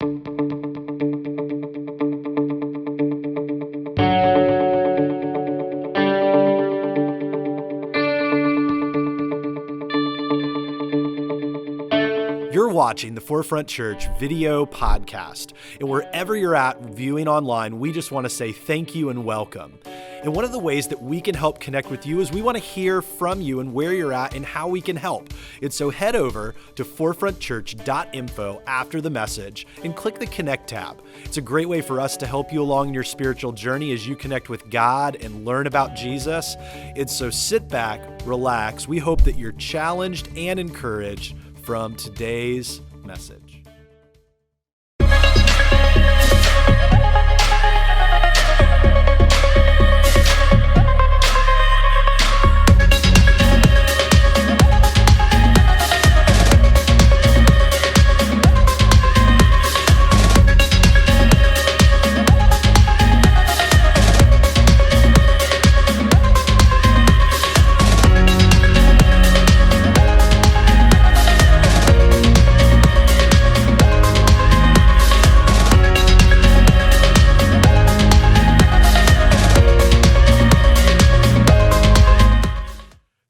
You're watching the Forefront Church video podcast, and wherever you're at viewing online, we just want to say thank you and welcome. And one of the ways that we can help connect with you is we want to hear from you and where you're at and how we can help. And so head over to forefrontchurch.info after the message and click the Connect tab. It's a great way for us to help you along your spiritual journey as you connect with God and learn about Jesus. And so sit back, relax. We hope that you're challenged and encouraged from today's message.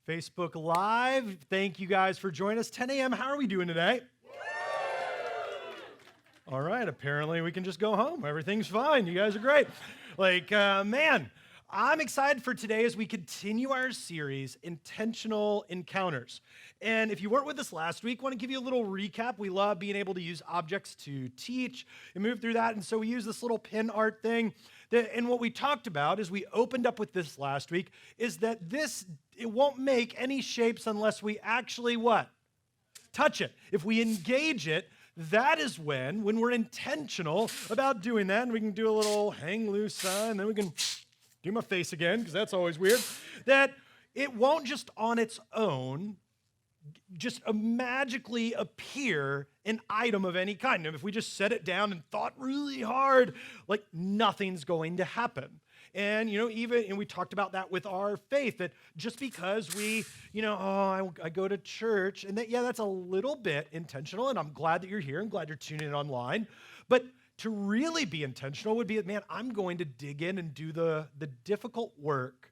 Facebook Live, thank you guys for joining us. 10 a.m., how are we doing today? All right, apparently we can just go home. Everything's fine. You guys are great. Man, I'm excited for today as we continue our series, Intentional Encounters. And if you weren't with us last week, I want to give you a little recap. We love being able to use objects to teach and move through that. And so we use this little pin art thing. And what we talked about as we opened up with this last week is that it won't make any shapes unless we actually what? Touch it. If we engage it, that is when we're intentional about doing that, and we can do a little hang loose sign, then we can do my face again, because that's always weird, that it won't just on its own just magically appear an item of any kind. And if we just set it down and thought really hard, nothing's going to happen. And, and we talked about that with our faith, that just because we, I go to church, and that's a little bit intentional, and I'm glad that you're here. I'm glad you're tuning in online. But to really be intentional would be, I'm going to dig in and do the difficult work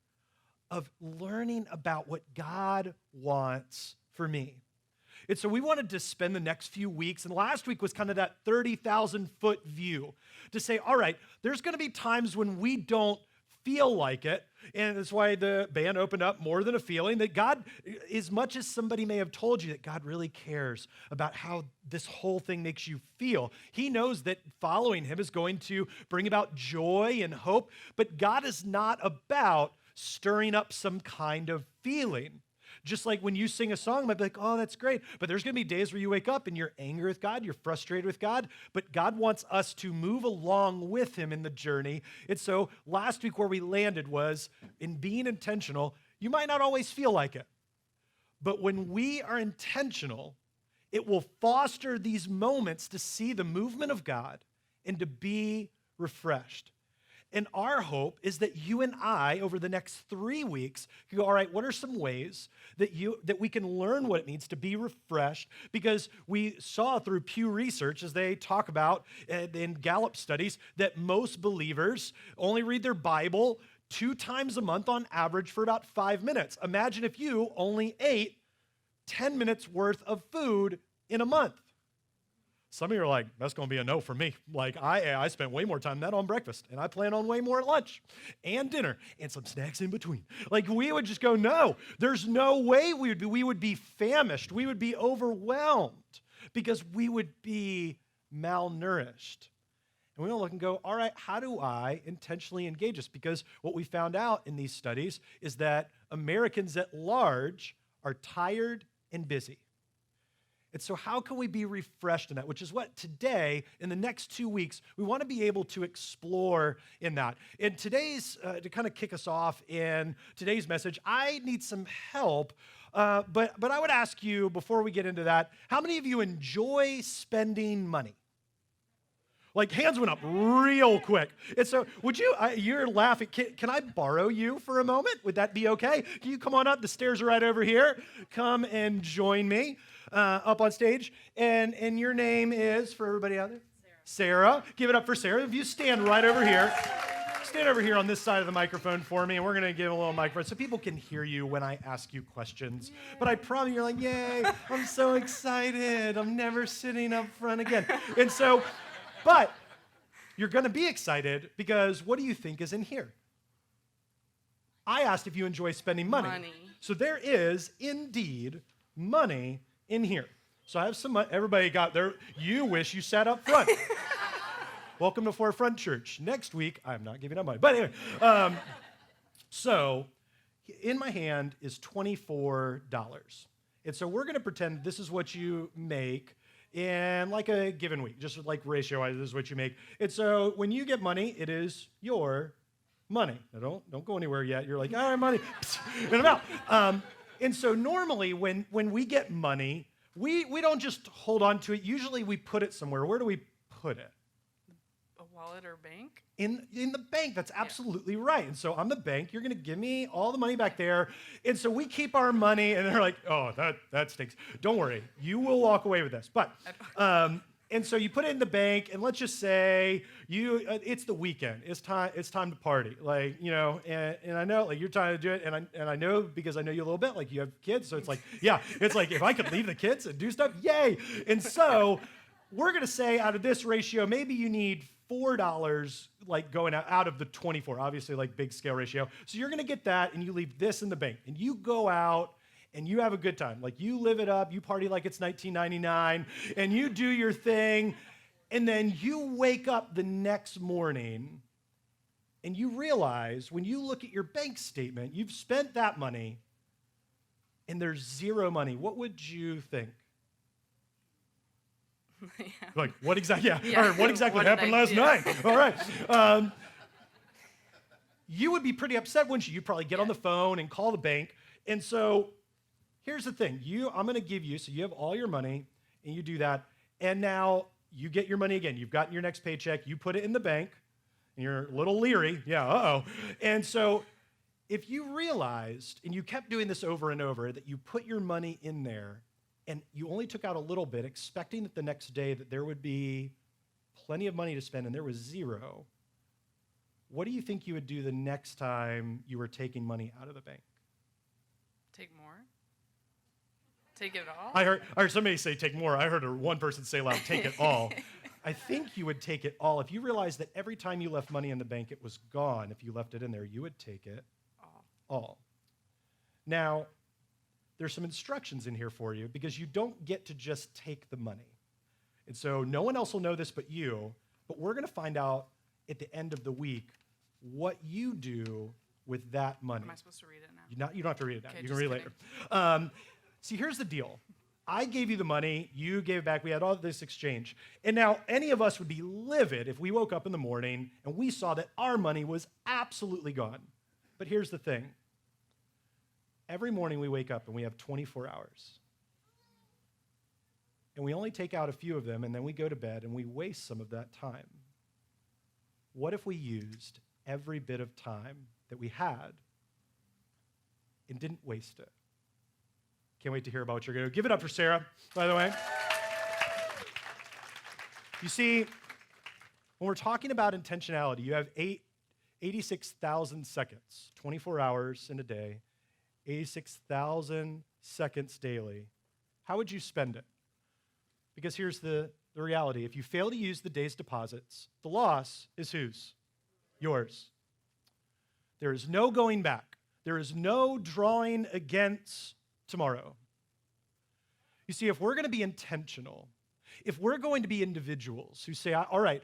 of learning about what God wants for me. And so we wanted to spend the next few weeks, and last week was kind of that 30,000-foot view to say, all right, there's going to be times when we don't feel like it, and that's why the band opened up more than a feeling, that God, as much as somebody may have told you that God really cares about how this whole thing makes you feel, he knows that following him is going to bring about joy and hope, but God is not about stirring up some kind of feeling. Just like when you sing a song, might be like, oh, that's great. But there's going to be days where you wake up and you're angry with God, you're frustrated with God, but God wants us to move along with him in the journey. And so last week where we landed was in being intentional, you might not always feel like it. But when we are intentional, it will foster these moments to see the movement of God and to be refreshed. And our hope is that you and I, over the next 3 weeks, can go, all right, what are some ways that we can learn what it means to be refreshed? Because we saw through Pew Research, as they talk about in Gallup studies, that most believers only read their Bible 2 times a month on average for about 5 minutes. Imagine if you only ate 10 minutes worth of food in a month. Some of you are like, that's going to be a no for me. I spent way more time than that on breakfast, and I plan on way more at lunch and dinner and some snacks in between. We would just go, no, there's no way we would be famished. We would be overwhelmed because we would be malnourished. And we don't look and go, all right, how do I intentionally engage this? Because what we found out in these studies is that Americans at large are tired and busy. And so how can we be refreshed in that? Which is what today, in the next 2 weeks, we want to be able to explore in that. In today's, to kind of kick us off in today's message, I need some help. But I would ask you, before we get into that, how many of you enjoy spending money? Hands went up real quick. And so you're laughing. Can I borrow you for a moment? Would that be okay? Can you come on up? The stairs are right over here. Come and join me up on stage. And your name is, for everybody out there? Sarah. Give it up for Sarah. If you stand right over here. Stand over here on this side of the microphone for me, and we're going to give a little microphone so people can hear you when I ask you questions. Yay. But I promise you're like, yay, I'm so excited. I'm never sitting up front again. And so, but you're going to be excited because what do you think is in here? I asked if you enjoy spending money. So there is indeed money in here. So I have some money. Everybody got there. You wish you sat up front. Welcome to Forefront Church. Next week, I'm not giving up money. But anyway, so in my hand is $24. And so we're going to pretend this is what you make in like a given week, just like ratio-wise, this is what you make. And so when you get money, it is your money. Now don't go anywhere yet. You're like, all right, money, and I'm out. And so normally when we get money, we don't just hold on to it. Usually we put it somewhere. Where do we put it? Wallet or bank? In the bank, that's absolutely right. And so I'm the bank, you're gonna give me all the money back there. And so we keep our money, and they're like, oh, that stinks. Don't worry, you will walk away with this. But, and so you put it in the bank, and let's just say it's the weekend. It's time to party. Like, you know, and I know, like, you're trying to do it, and I know because I know you a little bit, like you have kids, so it's like, yeah, it's like if I could leave the kids and do stuff, yay. And so we're gonna say out of this ratio, maybe you need $4 like going out of the 24, obviously like big scale ratio. So you're gonna get that and you leave this in the bank and you go out and you have a good time. Like you live it up, you party like it's 1999 and you do your thing and then you wake up the next morning and you realize when you look at your bank statement, you've spent that money and there's zero money. What would you think? Yeah. Like, what exactly? Yeah. Or what exactly happened last night? All right. You would be pretty upset, wouldn't you? You'd probably get on the phone and call the bank. And so here's the thing. I'm going to give you, so you have all your money, and you do that. And now you get your money again. You've gotten your next paycheck. You put it in the bank, and you're a little leery. Yeah, uh-oh. And so if you realized, and you kept doing this over and over, that you put your money in there, and you only took out a little bit, expecting that the next day that there would be plenty of money to spend, and there was zero, what do you think you would do the next time you were taking money out of the bank? Take more? Take it all? I heard somebody say take more. I heard one person say loud, take it all. I think you would take it all. If you realized that every time you left money in the bank, it was gone. If you left it in there, you would take it all. Now, there's some instructions in here for you because you don't get to just take the money. And so no one else will know this but you, but we're going to find out at the end of the week what you do with that money. Am I supposed to read it now? You don't have to read it now. Okay, you can read it later. See, here's the deal. I gave you the money, you gave it back, we had all this exchange. And now any of us would be livid if we woke up in the morning and we saw that our money was absolutely gone. But here's the thing. Every morning we wake up and we have 24 hours. And we only take out a few of them and then we go to bed and we waste some of that time. What if we used every bit of time that we had and didn't waste it? Can't wait to hear about what you're going to do. Give it up for Sarah, by the way. You see, when we're talking about intentionality, you have 86,000 seconds, 24 hours in a day, 86,000 seconds daily. How would you spend it? Because here's the reality. If you fail to use the day's deposits, the loss is whose? Yours. There is no going back. There is no drawing against tomorrow. You see, if we're going to be intentional, if we're going to be individuals who say, all right,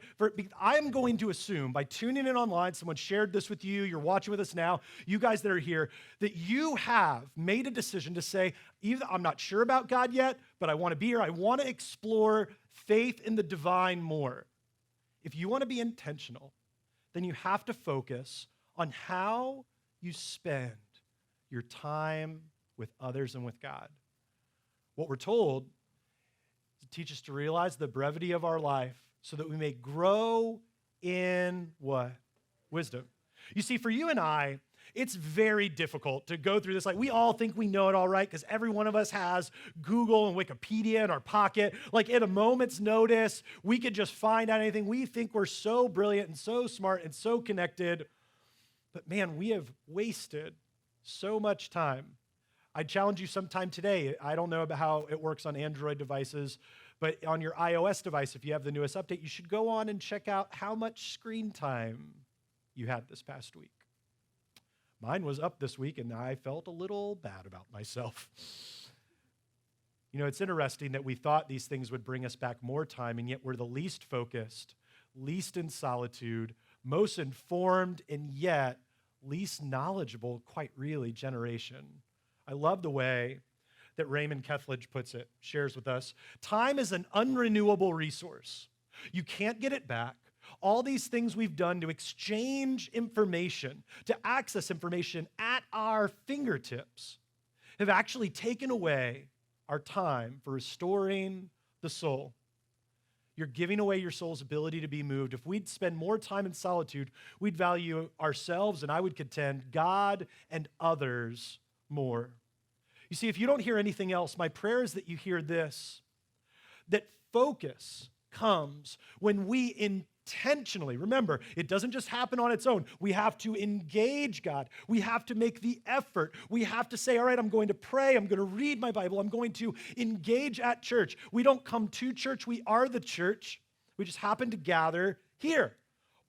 I'm going to assume by tuning in online, someone shared this with you, you're watching with us now, you guys that are here, that you have made a decision to say, either I'm not sure about God yet, but I want to be here. I want to explore faith in the divine more. If you want to be intentional, then you have to focus on how you spend your time with others and with God. What we're told is to teach us to realize the brevity of our life so that we may grow in what? Wisdom. You see, for you and I, It's very difficult to go through this. Like, we all think we know it all, right? Because every one of us has Google and Wikipedia in our pocket. Like, at a moment's notice, we could just find out anything. We think we're so brilliant and so smart and so connected. But man, we have wasted so much time. I challenge you sometime today. I don't know about how it works on Android devices, but on your iOS device, if you have the newest update, you should go on and check out how much screen time you had this past week. Mine was up this week, and I felt a little bad about myself. You know, it's interesting that we thought these things would bring us back more time, and yet we're the least focused, least in solitude, most informed, and yet least knowledgeable, quite really, generation. I love the way that Raymond Kethledge puts it, shares with us. Time is an unrenewable resource. You can't get it back. All these things we've done to exchange information, to access information at our fingertips, have actually taken away our time for restoring the soul. You're giving away your soul's ability to be moved. If we'd spend more time in solitude, we'd value ourselves, and I would contend God and others more. You see, if you don't hear anything else, my prayer is that you hear this, that focus comes when we intentionally, remember, it doesn't just happen on its own. We have to engage God. We have to make the effort. We have to say, all right, I'm going to pray. I'm going to read my Bible. I'm going to engage at church. We don't come to church. We are the church. We just happen to gather here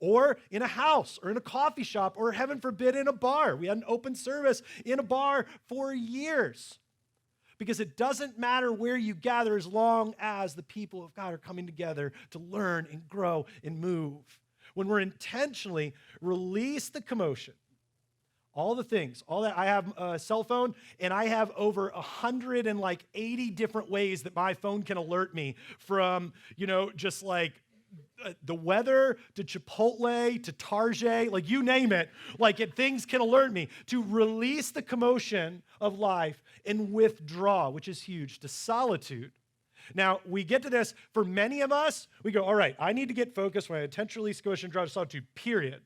or in a house or in a coffee shop or, heaven forbid, in a bar. We had an open service in a bar for years. Because it doesn't matter where you gather as long as the people of God are coming together to learn and grow and move. When we're intentionally release the commotion, all the things, all that. I have a cell phone, and I have over 180 different ways that my phone can alert me from, just like the weather to Chipotle to Target, like you name it, things can alert me to release the commotion of life and withdraw, which is huge, to solitude. Now, we get to this, for many of us, we go, all right, I need to get focused when I intentionally release commotion and draw to solitude, period.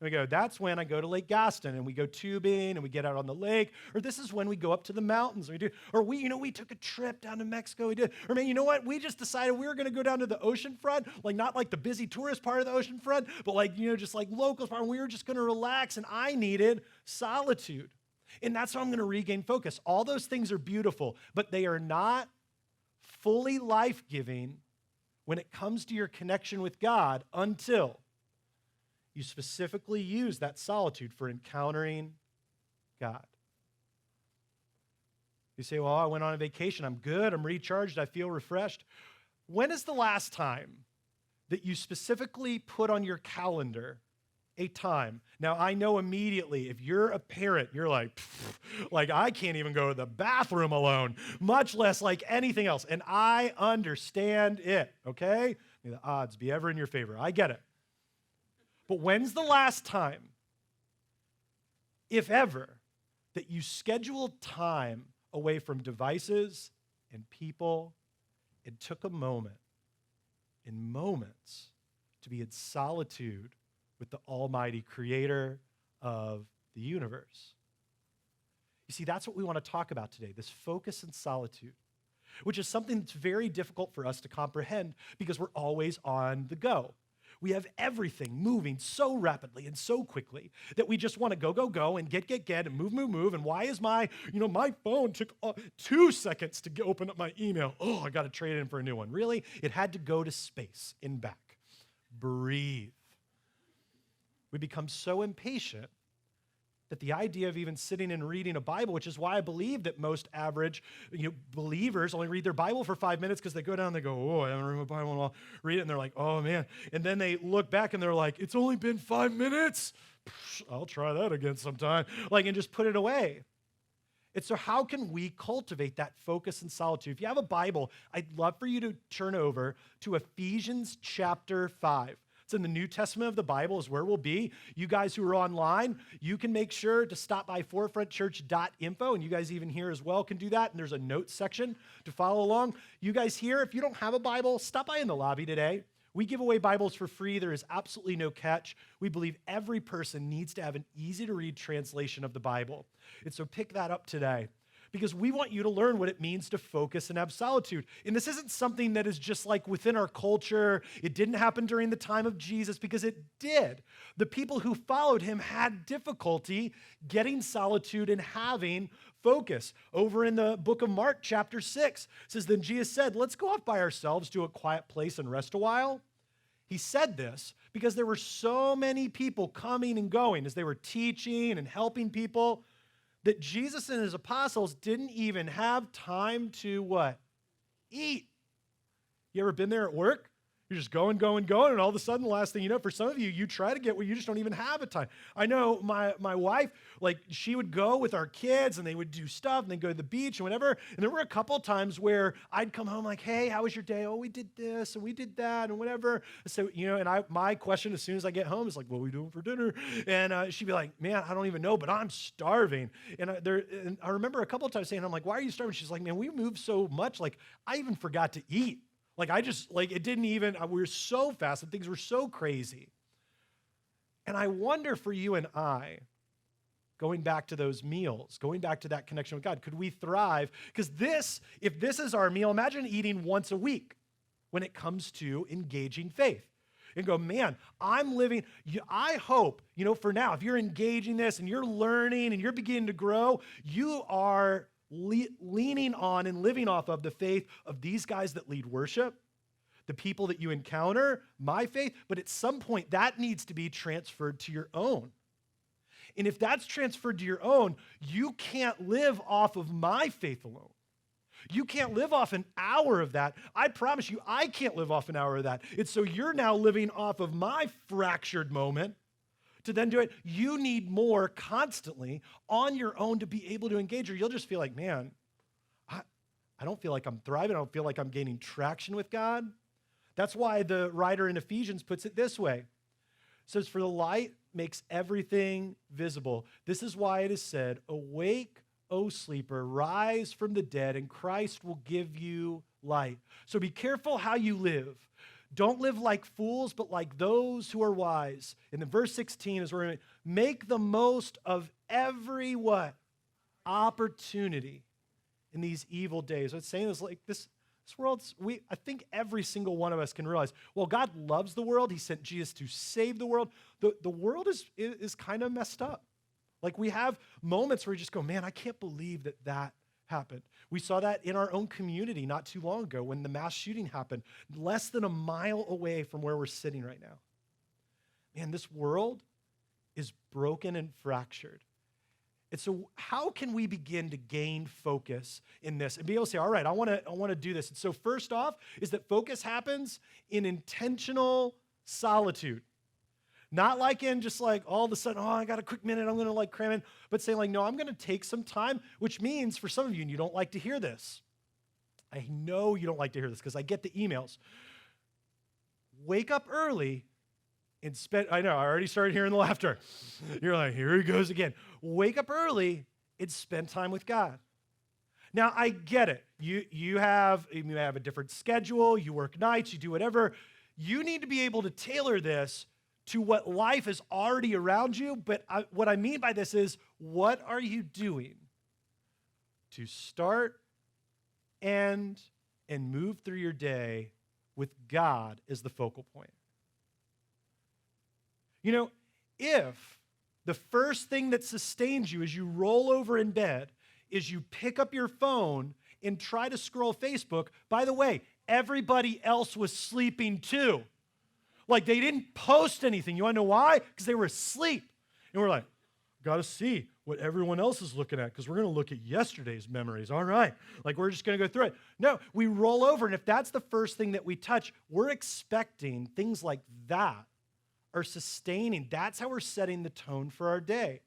And we go, that's when I go to Lake Gaston and we go tubing and we get out on the lake, or this is when we go up to the mountains and we do, or we took a trip down to Mexico, we did, or man, you know what? We just decided we were going to go down to the ocean front, not like the busy tourist part of the ocean front, but just like locals part, and we were just going to relax, and I needed solitude. And that's how I'm going to regain focus. All those things are beautiful, but they are not fully life-giving when it comes to your connection with God until you specifically use that solitude for encountering God. You say, well, I went on a vacation. I'm good. I'm recharged. I feel refreshed. When is the last time that you specifically put on your calendar a time? Now, I know immediately if you're a parent, you're like I can't even go to the bathroom alone, much less like anything else. And I understand it, okay? May the odds be ever in your favor. I get it. But when's the last time, if ever, that you scheduled time away from devices and people and took a moment, in moments, to be in solitude with the Almighty Creator of the universe? You see, that's what we want to talk about today, this focus and solitude, which is something that's very difficult for us to comprehend because we're always on the go. We have everything moving so rapidly and so quickly that we just want to go, and get, and move. And why is my phone took 2 seconds to open up my email. Oh, I got to trade it in for a new one. Really? It had to go to space and back. Breathe. We become so impatient that the idea of even sitting and reading a Bible, which is why I believe that most average believers only read their Bible for 5 minutes because they go down and they go, oh, I haven't read my Bible and I'll read it. And they're like, oh, man. And then they look back and they're like, it's only been 5 minutes. I'll try that again sometime. And just put it away. And so how can we cultivate that focus and solitude? If you have a Bible, I'd love for you to turn over to Ephesians chapter 5. It's in the New Testament of the Bible is where we'll be. You guys who are online, you can make sure to stop by forefrontchurch.info, and you guys even here as well can do that, and there's a notes section to follow along. You guys here, if you don't have a Bible, stop by in the lobby today. We give away Bibles for free. There is absolutely no catch. We believe every person needs to have an easy-to-read translation of the Bible. And so pick that up today, because we want you to learn what it means to focus and have solitude. And this isn't something that is just like within our culture. It didn't happen during the time of Jesus, because it did. The people who followed him had difficulty getting solitude and having focus. Over in the book of Mark, chapter 6, it says, then Jesus said, let's go off by ourselves to a quiet place and rest a while. He said this because there were so many people coming and going as they were teaching and helping people, that Jesus and his apostles didn't even have time to what? Eat. You ever been there at work? You're just going, and all of a sudden, the last thing you know, for some of you, you try to get where you just don't even have a time. I know my wife, like, she would go with our kids, and they would do stuff, and they'd go to the beach and whatever, and there were a couple of times where I'd come home like, hey, how was your day? Oh, we did this, and we did that, and whatever. So, and my question as soon as I get home is like, what are we doing for dinner? And she'd be like, man, I don't even know, but I'm starving. And I remember a couple of times saying, I'm like, why are you starving? She's like, man, we moved so much, like, I even forgot to eat. Like, it didn't even, we were so fast and things were so crazy. And I wonder for you and I, going back to those meals, going back to that connection with God, could we thrive? Because if this is our meal, imagine eating once a week when it comes to engaging faith. And go, man, I'm living, I hope, for now, if you're engaging this and you're learning and you're beginning to grow, you are leaning on and living off of the faith of these guys that lead worship, the people that you encounter, my faith, but at some point that needs to be transferred to your own. And if that's transferred to your own, you can't live off of my faith alone. You can't live off an hour of that. I promise you, I can't live off an hour of that. And so you're now living off of my fractured moment to then do it. You need more constantly on your own to be able to engage, or you'll just feel like, man, I don't feel like I'm thriving. I don't feel like I'm gaining traction with God. That's why the writer in Ephesians puts it this way. It says, for the light makes everything visible. This is why it is said, awake, O sleeper, rise from the dead, and Christ will give you light. So be careful how you live. Don't live like fools, but like those who are wise. And then verse 16 is where we're going to make the most of every what? Opportunity in these evil days. I'm saying this like this world's, I think every single one of us can realize, well, God loves the world. He sent Jesus to save the world. The world is kind of messed up. Like, we have moments where we just go, man, I can't believe that happened. We saw that in our own community not too long ago when the mass shooting happened, less than a mile away from where we're sitting right now. Man, this world is broken and fractured. And so how can we begin to gain focus in this and be able to say, all right, I want to do this. And so first off is that focus happens in intentional solitude. Not like in just like all of a sudden, oh, I got a quick minute, I'm going to like cram in, but saying like, no, I'm going to take some time, which means for some of you, and you don't like to hear this. I know you don't like to hear this because I get the emails. Wake up early and spend, I know, I already started hearing the laughter. You're like, here he goes again. Wake up early and spend time with God. Now, I get it. You have a different schedule, you work nights, you do whatever. You need to be able to tailor this to what life is already around you, but what I mean by this is, what are you doing to start, end, and move through your day with God as the focal point? If the first thing that sustains you as you roll over in bed is you pick up your phone and try to scroll Facebook, by the way, everybody else was sleeping too. Like, they didn't post anything. You want to know why? Because they were asleep. And we're like, got to see what everyone else is looking at because we're going to look at yesterday's memories. All right. Like, we're just going to go through it. No, we roll over, and if that's the first thing that we touch, we're expecting things like that are sustaining. That's how we're setting the tone for our day.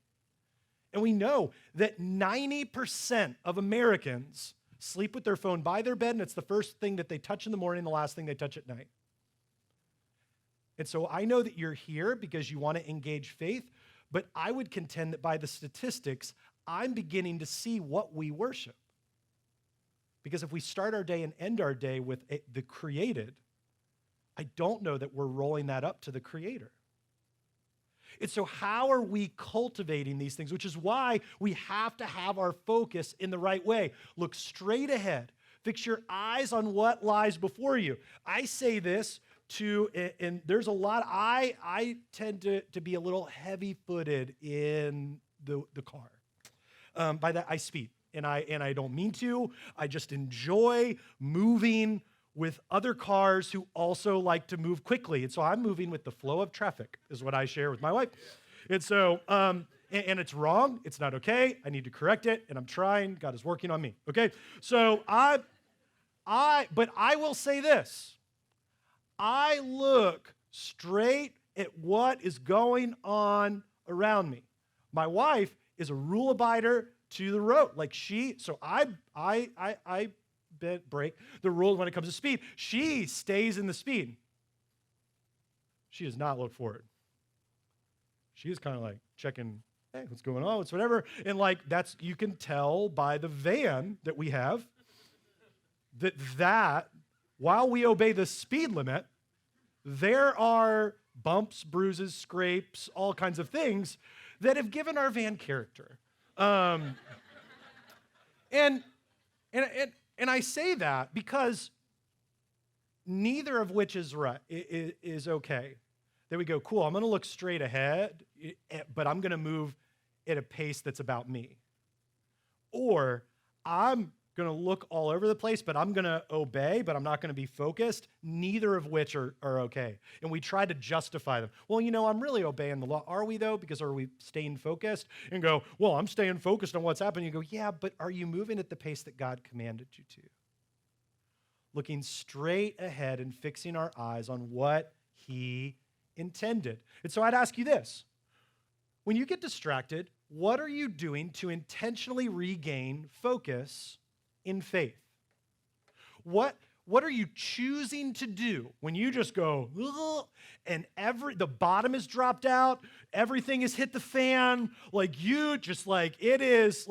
And we know that 90% of Americans sleep with their phone by their bed, and it's the first thing that they touch in the morning, the last thing they touch at night. And so I know that you're here because you want to engage faith, but I would contend that by the statistics, I'm beginning to see what we worship. Because if we start our day and end our day with the created, I don't know that we're rolling that up to the Creator. And so how are we cultivating these things? Which is why we have to have our focus in the right way. Look straight ahead. Fix your eyes on what lies before you. I say this and there's a lot, I tend to be a little heavy-footed in the car. By that, I speed, and I don't mean to. I just enjoy moving with other cars who also like to move quickly. And so I'm moving with the flow of traffic, is what I share with my wife. And so, and it's wrong. It's not okay. I need to correct it, and I'm trying. God is working on me, okay? So but I will say this. I look straight at what is going on around me. My wife is a rule abider to the road. So I break the rules when it comes to speed. She stays in the speed. She does not look forward. She is kind of like checking, hey, what's going on? What's whatever. And you can tell by the van that we have that while we obey the speed limit, there are bumps, bruises, scrapes, all kinds of things that have given our van character. And I say that because neither of which is right, is okay. There we go, cool, I'm gonna look straight ahead, but I'm gonna move at a pace that's about me. Or I'm gonna look all over the place, but I'm gonna obey, but I'm not gonna be focused. Neither of which are okay. And we try to justify them. Well, I'm really obeying the law. Are we though? Because are we staying focused? And go, well, I'm staying focused on what's happening. You go, yeah, but are you moving at the pace that God commanded you to? Looking straight ahead and fixing our eyes on what He intended. And so I'd ask you this. When you get distracted, what are you doing to intentionally regain focus in faith? What are you choosing to do when you just go, ugh, and the bottom is dropped out, everything has hit the fan, it is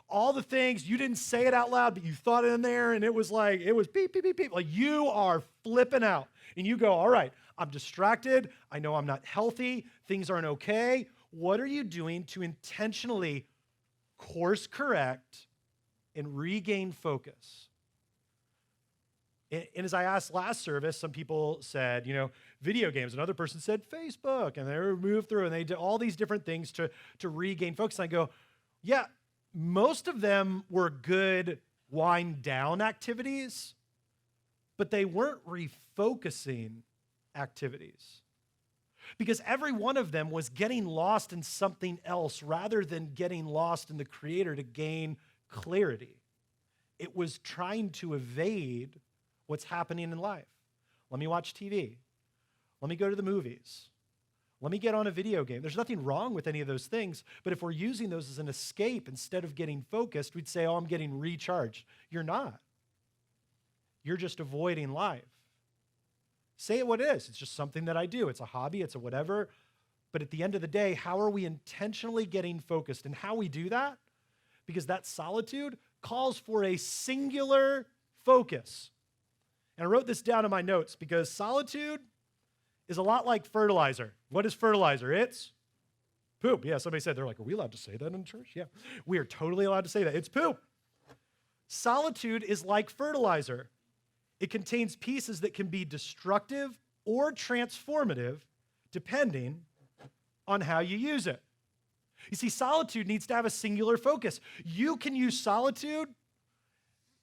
all the things, you didn't say it out loud, but you thought it in there, and it was beep, beep, beep, beep. You are flipping out. And you go, all right, I'm distracted. I know I'm not healthy. Things aren't okay. What are you doing to intentionally course correct and regain focus? And as I asked last service, some people said, video games. Another person said Facebook, and they were moved through, and they did all these different things to regain focus. And I go, yeah, most of them were good wind down activities, but they weren't refocusing activities. Because every one of them was getting lost in something else rather than getting lost in the Creator to gain clarity. It was trying to evade what's happening in life. Let me watch TV. Let me go to the movies. Let me get on a video game. There's nothing wrong with any of those things, but if we're using those as an escape instead of getting focused, we'd say, oh, I'm getting recharged. You're not. You're just avoiding life. Say it what it is. It's just something that I do. It's a hobby. It's a whatever. But at the end of the day, how are we intentionally getting focused? And how we do that? Because that solitude calls for a singular focus. And I wrote this down in my notes because solitude is a lot like fertilizer. What is fertilizer? It's poop. Yeah, somebody said, they're like, are we allowed to say that in church? Yeah, we are totally allowed to say that. It's poop. Solitude is like fertilizer. It contains pieces that can be destructive or transformative depending on how you use it. You see, solitude needs to have a singular focus. You can use solitude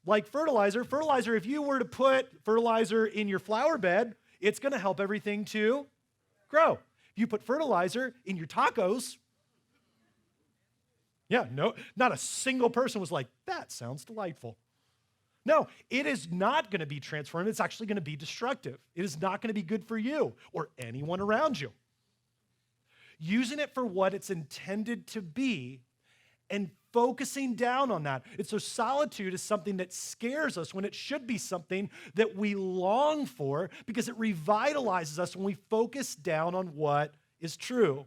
like fertilizer. Fertilizer, if you were to put fertilizer in your flower bed, it's going to help everything to grow. If you put fertilizer in your tacos, not a single person was like, that sounds delightful. No, it is not going to be transformative. It's actually going to be destructive. It is not going to be good for you or anyone around you. Using it for what it's intended to be and focusing down on that. And so solitude is something that scares us when it should be something that we long for because it revitalizes us when we focus down on what is true.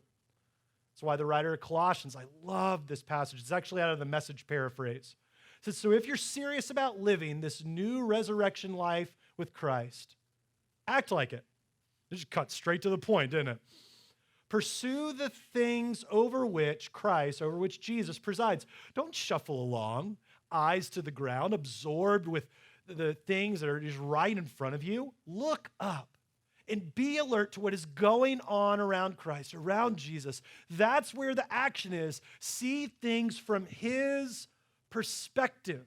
That's why the writer of Colossians, I love this passage. It's actually out of the Message paraphrase. It says, so if you're serious about living this new resurrection life with Christ, act like it. It just cut straight to the point, didn't it? Pursue the things over which Jesus presides. Don't shuffle along, eyes to the ground, absorbed with the things that are just right in front of you. Look up and be alert to what is going on around Christ, around Jesus. That's where the action is. See things from his perspective.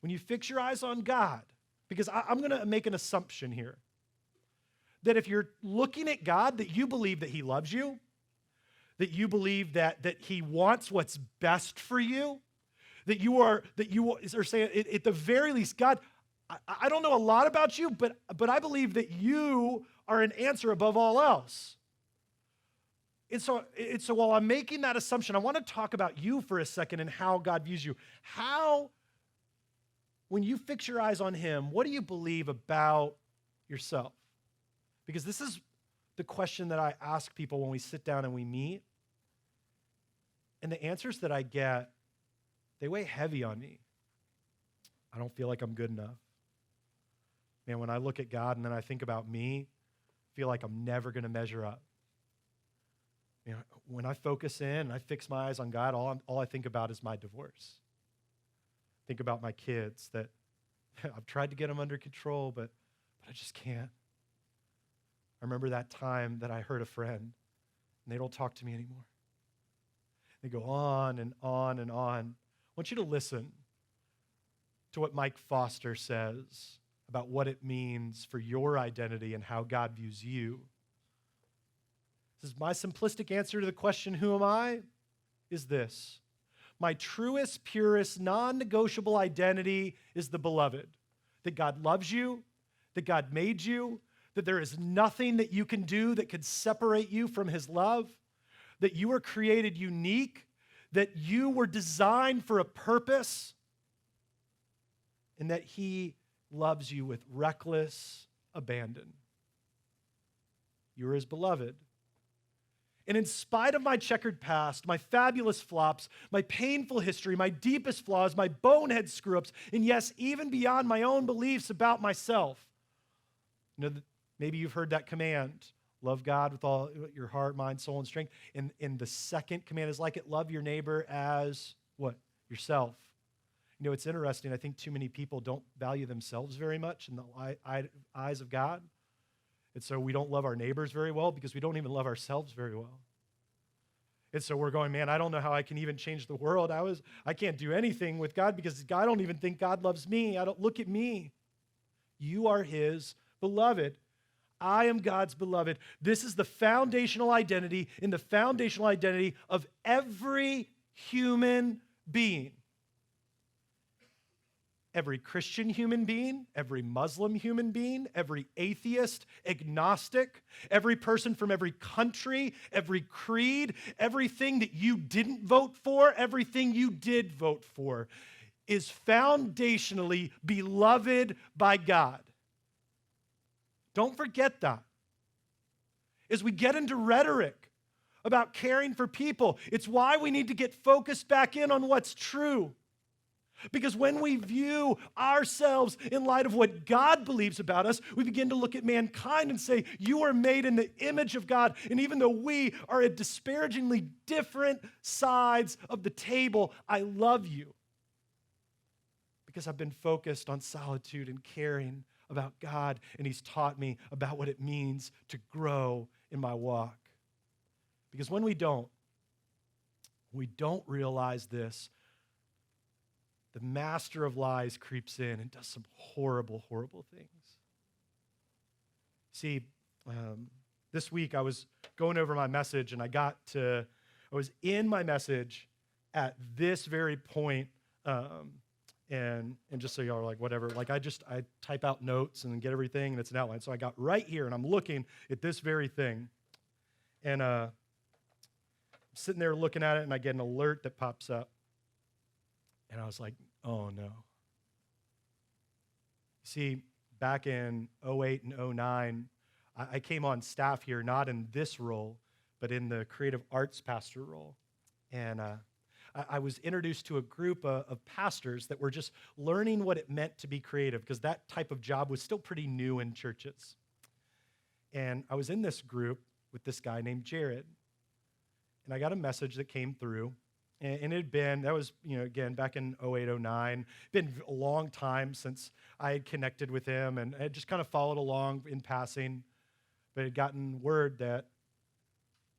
When you fix your eyes on God, because I'm going to make an assumption here, that if you're looking at God, that you believe that he loves you, that you believe that he wants what's best for you, that you are saying, at the very least, God, I don't know a lot about you, but I believe that you are an answer above all else. And so while I'm making that assumption, I want to talk about you for a second and how God views you. How, when you fix your eyes on him, what do you believe about yourself? Because this is the question that I ask people when we sit down and we meet. And the answers that I get, they weigh heavy on me. I don't feel like I'm good enough. Man, when I look at God and then I think about me, I feel like I'm never going to measure up. You know, when I focus in and I fix my eyes on God, all I think about is my divorce. Think about my kids that I've tried to get them under control, but I just can't. I remember that time that I hurt a friend, and they don't talk to me anymore. They go on and on and on. I want you to listen to what Mike Foster says about what it means for your identity and how God views you. This is my simplistic answer to the question, who am I? Is this. My truest, purest, non-negotiable identity is the beloved. That God loves you, that God made you, that there is nothing that you can do that could separate you from his love, that you were created unique, that you were designed for a purpose, and that he loves you with reckless abandon. You're his beloved. And in spite of my checkered past, my fabulous flops, my painful history, my deepest flaws, my bonehead screw-ups, and yes, even beyond my own beliefs about myself, maybe you've heard that command, love God with all your heart, mind, soul, and strength. And the second command is like it, love your neighbor as what? Yourself. You know, it's interesting. I think too many people don't value themselves very much in the eyes of God. And so we don't love our neighbors very well because we don't even love ourselves very well. And so we're going, man, I don't know how I can even change the world. I can't do anything with God because I don't even think God loves me. Look at me. You are his beloved. I am God's beloved. This is the foundational identity and the foundational identity of every human being. Every Christian human being, every Muslim human being, every atheist, agnostic, every person from every country, every creed, everything that you didn't vote for, everything you did vote for, is foundationally beloved by God. Don't forget that. As we get into rhetoric about caring for people, it's why we need to get focused back in on what's true. Because when we view ourselves in light of what God believes about us, we begin to look at mankind and say, you are made in the image of God. And even though we are at disparagingly different sides of the table, I love you. Because I've been focused on solitude and caring about God, and he's taught me about what it means to grow in my walk. Because when we don't realize this, the master of lies creeps in and does some horrible, horrible things. See, this week I was going over my message, and I was in my message at this very point, and just so y'all are like, whatever, like I type out notes and get everything, and it's an outline. So I got right here, and I'm looking at this very thing, and I'm sitting there looking at it, and I get an alert that pops up. And I was like, oh no. See, back in 2008 and 2009, I came on staff here, not in this role, but in the creative arts pastor role. And I was introduced to a group of pastors that were just learning what it meant to be creative, because that type of job was still pretty new in churches. And I was in this group with this guy named Jared. And I got a message that came through. And it had been, that was, again, back in 08, 09. Been a long time since I had connected with him. And I had just kind of followed along in passing. But had gotten word that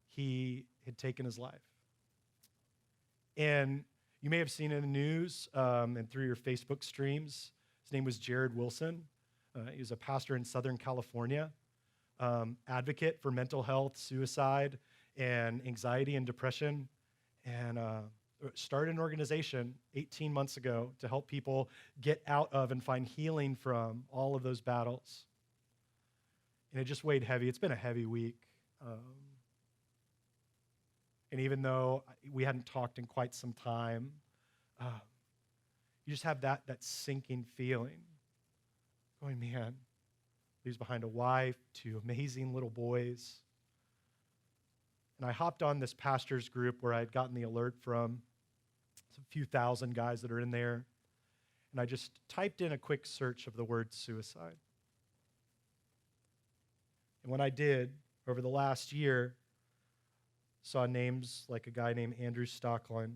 he had taken his life. And you may have seen in the news and through your Facebook streams, his name was Jared Wilson. He was a pastor in Southern California, advocate for mental health, suicide, and anxiety and depression, and started an organization 18 months ago to help people get out of and find healing from all of those battles. And it just weighed heavy. It's been a heavy week. And even though we hadn't talked in quite some time, you just have that sinking feeling. Going, man, he was behind a wife, 2 amazing little boys. And I hopped on this pastor's group where I had gotten the alert from. It's a few thousand guys that are in there. And I just typed in a quick search of the word suicide. And when I did, over the last year, saw names like a guy named Andrew Stocklin,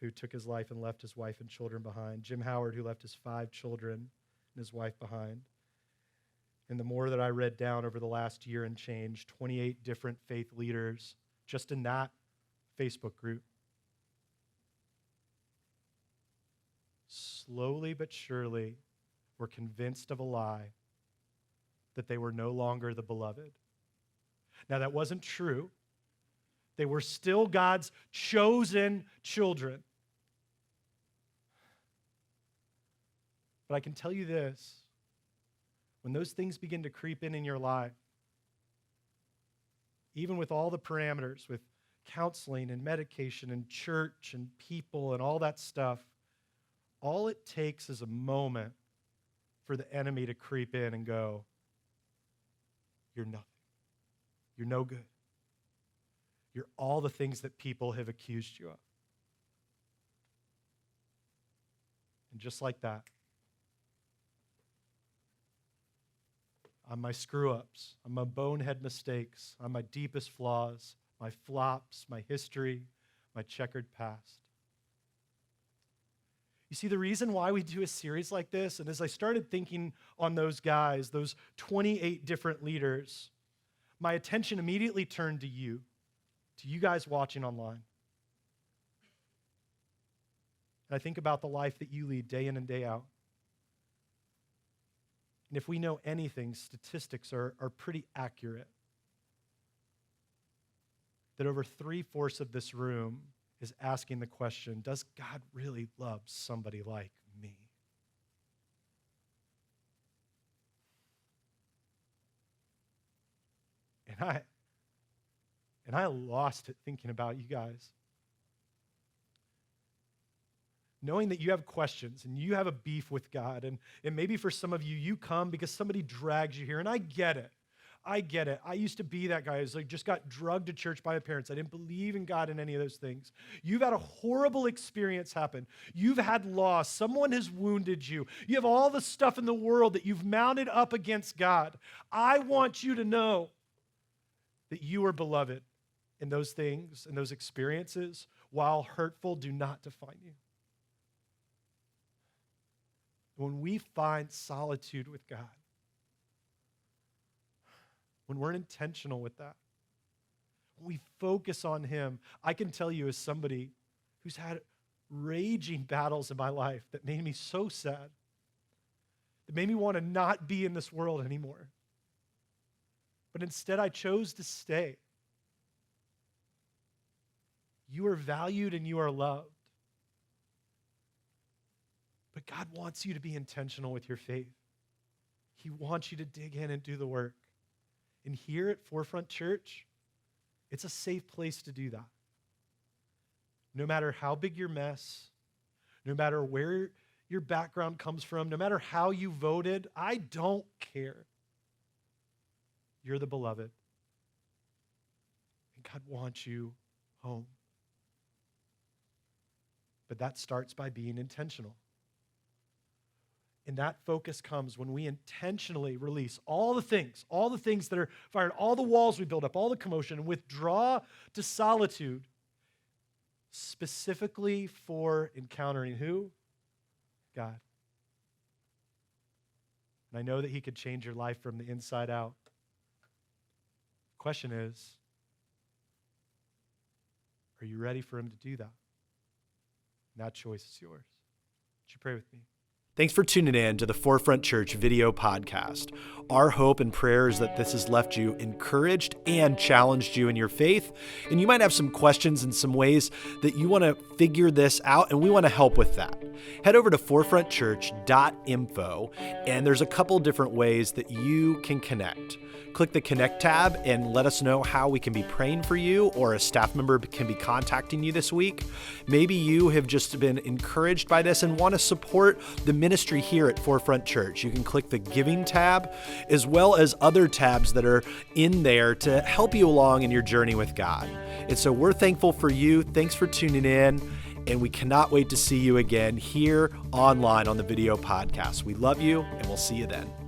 who took his life and left his wife and children behind. Jim Howard, who left his 5 children and his wife behind. And the more that I read down over the last year and change, 28 different faith leaders just in that Facebook group. Slowly but surely were convinced of a lie that they were no longer the beloved. Now, that wasn't true. They were still God's chosen children. But I can tell you this, when those things begin to creep in your life, even with all the parameters, with counseling and medication and church and people and all that stuff, all it takes is a moment for the enemy to creep in and go, you're nothing. You're no good. You're all the things that people have accused you of. And just like that, on my screw-ups, on my bonehead mistakes, on my deepest flaws, my flops, my history, my checkered past. You see, the reason why we do a series like this, and as I started thinking on those guys, those 28 different leaders, my attention immediately turned to you guys watching online. And I think about the life that you lead day in and day out. And if we know anything, statistics are pretty accurate. That over 3/4 of this room is asking the question, does God really love somebody like me? And I lost it thinking about you guys. Knowing that you have questions and you have a beef with God, and maybe for some of you, you come because somebody drags you here, and I get it. I get it. I used to be that guy who's like just got drugged to church by my parents. I didn't believe in God in any of those things. You've had a horrible experience happen. You've had loss. Someone has wounded you. You have all the stuff in the world that you've mounted up against God. I want you to know that you are beloved, and those things and those experiences, while hurtful, do not define you. When we find solitude with God, when we're intentional with that, when we focus on Him, I can tell you as somebody who's had raging battles in my life that made me so sad, that made me want to not be in this world anymore. But instead I chose to stay. You are valued and you are loved. But God wants you to be intentional with your faith. He wants you to dig in and do the work. And here at Forefront Church, it's a safe place to do that. No matter how big your mess, no matter where your background comes from, no matter how you voted, I don't care. You're the beloved. And God wants you home. But that starts by being intentional. And that focus comes when we intentionally release all the things that are fired, all the walls we build up, all the commotion, and withdraw to solitude specifically for encountering who? God. And I know that he could change your life from the inside out. Question is, are you ready for him to do that? And that choice is yours. Would you pray with me? Thanks for tuning in to the Forefront Church video podcast. Our hope and prayer is that this has left you encouraged and challenged you in your faith. And you might have some questions and some ways that you want to figure this out, and we want to help with that. Head over to forefrontchurch.info, and there's a couple different ways that you can connect. Click the Connect tab and let us know how we can be praying for you, or a staff member can be contacting you this week. Maybe you have just been encouraged by this and want to support the ministry here at Forefront Church. You can click the Giving tab, as well as other tabs that are in there to help you along in your journey with God. And so we're thankful for you. Thanks for tuning in. And we cannot wait to see you again here online on the video podcast. We love you, and we'll see you then.